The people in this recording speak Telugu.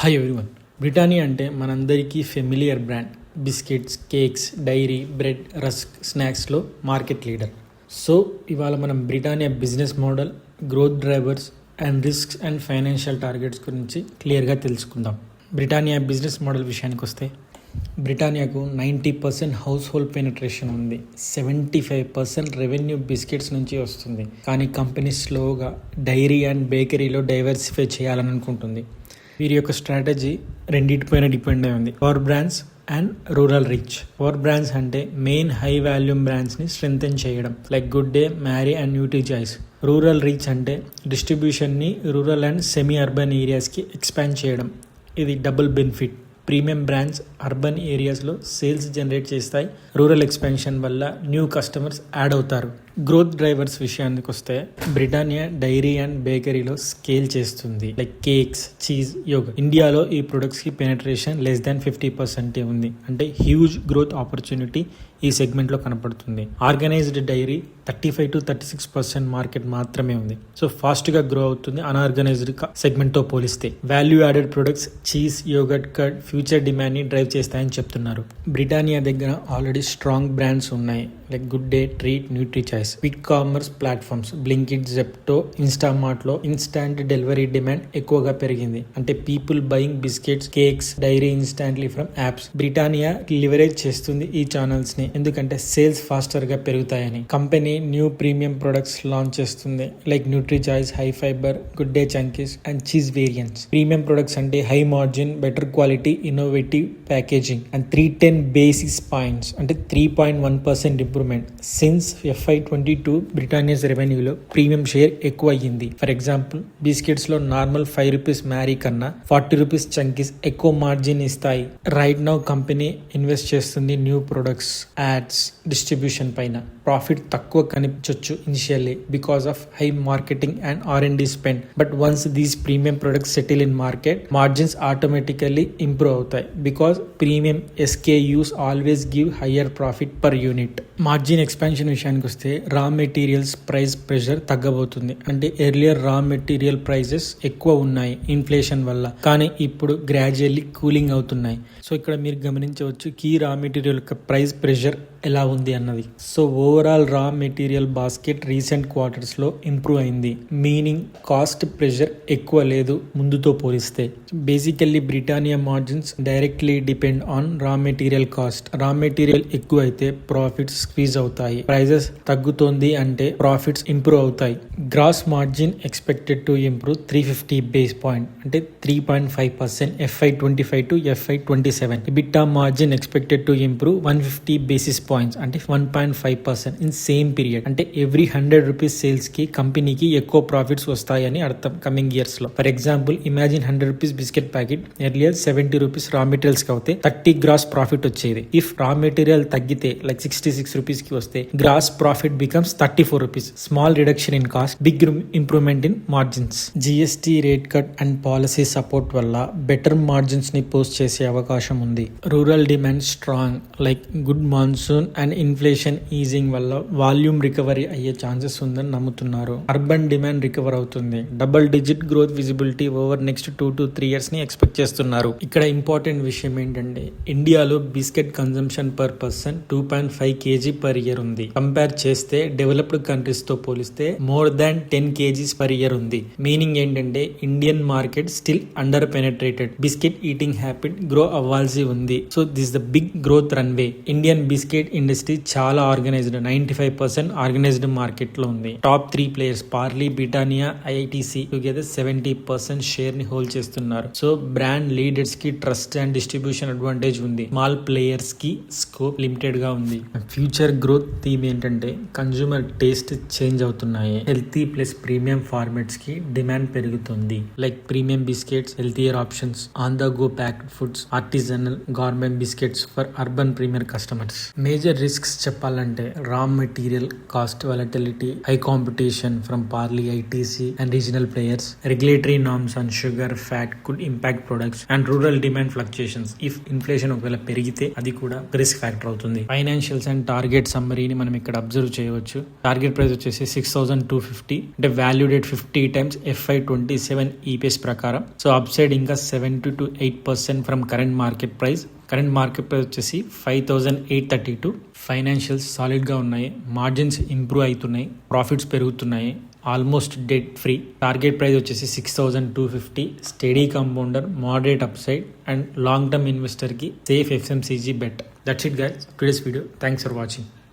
Hi everyone. బ్రిటానియా అంటే మనందరికీ familiar brand. Biscuits, cakes, dairy, bread, rusk, స్నాక్స్లో మార్కెట్ లీడర్. సో ఇవాళ మనం Britannia business model, growth drivers and risks and financial targets గురించి క్లియర్గా తెలుసుకుందాం. బ్రిటానియా బిజినెస్ మోడల్ విషయానికి వస్తే, బ్రిటానియాకు 90% హౌస్ హోల్డ్ పెనిట్రేషన్ ఉంది. 75% రెవెన్యూ బిస్కెట్స్ నుంచి వస్తుంది. కానీ కంపెనీ స్లోగా డైరీ అండ్ బేకరీలో డైవర్సిఫై చేయాలని అనుకుంటుంది. వీరి యొక్క స్ట్రాటజీ రెండింటిపైన డిపెండ్ అయి ఉంది: power brands and rural reach. Power brands అంటే మెయిన్ హై వాల్యూమ్ బ్రాండ్స్ని స్ట్రెంగ్తెన్ చేయడం, like Good Day, Marie and NutriChoice. Rural reach అంటే డిస్ట్రిబ్యూషన్ని రూరల్ అండ్ సెమీ అర్బన్ ఏరియాస్కి ఎక్స్పాండ్ చేయడం. ఇది double benefit. Premium brands urban ఏరియాస్లో సేల్స్ జనరేట్ చేస్తాయి. రూరల్ ఎక్స్పాన్షన్ వల్ల న్యూ కస్టమర్స్ యాడ్ అవుతారు. గ్రోత్ డ్రైవర్స్ విషయానికి వస్తే, బ్రిటానియా డైరీ అండ్ బేకరీలో స్కేల్ చేస్తుంది, లైక్ కేక్స్, చీజ్, యోగర్ట్. ఇండియాలో ఈ ప్రొడక్ట్స్కి పెనిట్రేషన్ లెస్ దాన్ 50% ఉంది. అంటే హ్యూజ్ గ్రోత్ ఆపర్చునిటీ ఈ సెగ్మెంట్లో కనపడుతుంది. ఆర్గనైజ్డ్ డైరీ 35 to 36% మార్కెట్ మాత్రమే ఉంది. సో ఫాస్ట్గా గ్రో అవుతుంది అన్ఆర్గనైజ్డ్ సెగ్మెంట్తో పోలిస్తే. Value added products, cheese, yogurt, curd future డిమాండ్ని డ్రైవ్ చేస్తాయని చెప్తున్నారు. బ్రిటానియా దగ్గర ఆల్రెడీ స్ట్రాంగ్ బ్రాండ్స్ ఉన్నాయి, like Good Day, Treat, NutriChoice. Quick commerce platforms Blinkit, Zepto, ఇన్స్టామార్ట్లో ఇన్స్టాంట్ డెలివరీ డిమాండ్ ఎక్కువగా పెరిగింది. అంటే people buying biscuits, cakes, dairy instantly from apps. Britannia leverage చేస్తుంది ఈ ఛానల్స్ ని, ఎందుకంటే సేల్స్ ఫాస్టర్ గా పెరుగుతాయని. Company new premium products launch చేస్తుంది, like NutriChoice, high fibre, Good Day chunkies and cheese variants. Premium products అంటే high margin, better quality, innovative packaging and 310 basis points, అంటే 3.1% ఇంప్రూవ్మెంట్. సిన్స్ FY22 బ్రిటానియాస్ రెవెన్యూలో ప్రీమియం షేర్ ఎక్కువ అయ్యింది. ఫర్ ఎగ్జాంపుల్, బిస్కెట్స్ లో నార్మల్ ₹5 మ్యారీ కన్నా ₹40 చంకీస్ ఎక్కువ మార్జిన్ ఇస్తాయి. రైట్ నౌ కంపెనీ ఇన్వెస్ట్ చేస్తుంది న్యూ ప్రొడక్ట్స్, యాడ్స్, డిస్ట్రిబ్యూషన్ పైన. ప్రాఫిట్ తక్కువ కనిపించవచ్చు initially because of high marketing and R&D spend. But once these premium products settle in market, margins automatically improve అవుతాయి because premium SKUs always give higher profit per unit. Margin expansion విషయానికి వస్తే, రా మెటీరియల్స్ ప్రైస్ ప్రెషర్ తగ్గబోతుంది. అంటే ఎర్లియర్ రా మెటీరియల్ ప్రైజెస్ ఎక్కువ ఉన్నాయి ఇన్ఫ్లేషన్ వల్ల, కానీ ఇప్పుడు గ్రాడ్యువల్లీ కూలింగ్ అవుతున్నాయి. సో ఇక్కడ మీరు గమనించవచ్చు కీ రా మెటీరియల్ యొక్క ప్రైస్ ప్రెషర్ ఎలా ఉంది అన్నది. So overall raw material basket recent quarters లో ఇంప్రూవ్ అయింది, మీనింగ్ కాస్ట్ ప్రెషర్ ఎక్కువ లేదు ముందుతో పోలిస్తే. Basically Britannia margins directly depend on raw material cost. Raw material ఎక్కువ అయితే ప్రాఫిట్స్ స్క్వీజ్ అవుతాయి, ప్రైజెస్ తగ్గుతోంది అంటే ప్రాఫిట్స్ ఇంప్రూవ్ అవుతాయి. Gross margin expected to improve 350 base point, అంటే 3.5% FY25 to FY27. EBITDA margin expected to improve 150 basis points, అంటే 1.5% ఇన్ సేమ్ పీరియడ్. అంటే ఎవ్రీ ₹100 సేల్స్ కి కంపెనీకి ఎక్కువ ప్రాఫిట్స్ వస్తాయని అర్థం కమింగ్ ఇయర్స్ లో. For example, imagine ₹100 biscuit packet earlier ₹70 raw materials కి అవుతే 30 గ్రాస్ ప్రాఫిట్ వచ్చేది. ఇఫ్ రా మెటీరియల్ తగ్గితే లైక్ ₹66 కి వస్తే gross profit becomes ₹34. Small reduction in cost, big improvement in margins. GST rate cut and policy support వల్ల బెటర్ మార్జిన్స్ ని పోస్ట్ చేసే అవకాశం ఉంది. Rural demand strong, like good monsoon and inflation easing వల్ల వాల్యూమ్ రికవరీ అయ్యే ఛాన్సెస్ ఉందని నమ్ముతున్నారు. అర్బన్ డిమాండ్ రికవర్ అవుతుంది. Double digit growth visibility over next 2 to 3 years ని ఎక్స్పెక్ట్ చేస్తున్నారు. ఇక్కడ ఇంపార్టెంట్ విషయం ఏంటంటే, ఇండియాలో biscuit consumption per person 2.5 kg per year ఉంది. కంపేర్ చేస్తే డెవలప్డ్ కంట్రీస్ తో పోలిస్తే more than 10 kgs per year ఉంది. మీనింగ్ ఏంటంటే, Indian market still under penetrated. Biscuit eating habit grow అవ్వాల్సి ఉంది. So this the big growth runway. Indian biscuit industry చాలా ఆర్గనైజ్డ్, 95% ఆర్గనైజ్డ్ మార్కెట్ లో ఉంది. Top 3 players Parle, Britannia, ITC together 70% share ని హోల్డ్ చేస్తున్నారు. సో బ్రాండ్ లీడర్స్ కి ట్రస్ట్ అండ్ డిస్ట్రిబ్యూషన్ అడ్వాంటేజ్ ఉంది. స్మాల్ ప్లేయర్స్ కి స్కోప్ లిమిటెడ్ గా ఉంది. ఫ్యూచర్ గ్రోత్ థీమ్ ఏంటంటే, కన్జ్యూమర్ టేస్ట్ చేంజ్ అవుతున్నాయి. హెల్తీ ప్లస్ ప్రీమియం ఫార్మాట్స్ కి డిమాండ్ పెరుగుతుంది, like premium biscuits, healthier options, on the go packed foods, artisanal garment biscuits for urban premier customers. Major risks చెప్పాలంటే, రా material cost volatility, high competition from party, ITC and regional players, regulatory norms on sugar, fat could impact products, and rural demand fluctuations. If inflation ఒకవేళ పెరిగితే అది కూడా రిస్క్ ఫ్యాక్టర్ అవుతుంది. ఫైనాన్షియల్స్ అండ్ టార్గెట్ టార్గెట్ సమ్మరీని మనం ఇక్కడ అబ్జర్వ్ చేయవచ్చు. టార్గెట్ ప్రైస్ వచ్చేసి 6,250 అంటే వాల్యూడెడ్ 50 టైమ్స్ FY27 ఈపీఎస్ ప్రకారం. సో అప్ సైడ్ ఇంకా 70 to 8% from current market price. Current market price వచ్చేసి 5,832. ఫైనాన్షియల్స్ సాలిడ్గా ఉన్నాయి, మార్జిన్స్ ఇంప్రూవ్ అవుతున్నాయి, ప్రాఫిట్స్ పెరుగుతున్నాయి, almost debt free. Target price వచ్చేసి 6,250. Steady compounder, moderate upside and long term ఇన్వెస్టర్కి safe FMCG bet. That's it guys, today's video. Thanks for watching.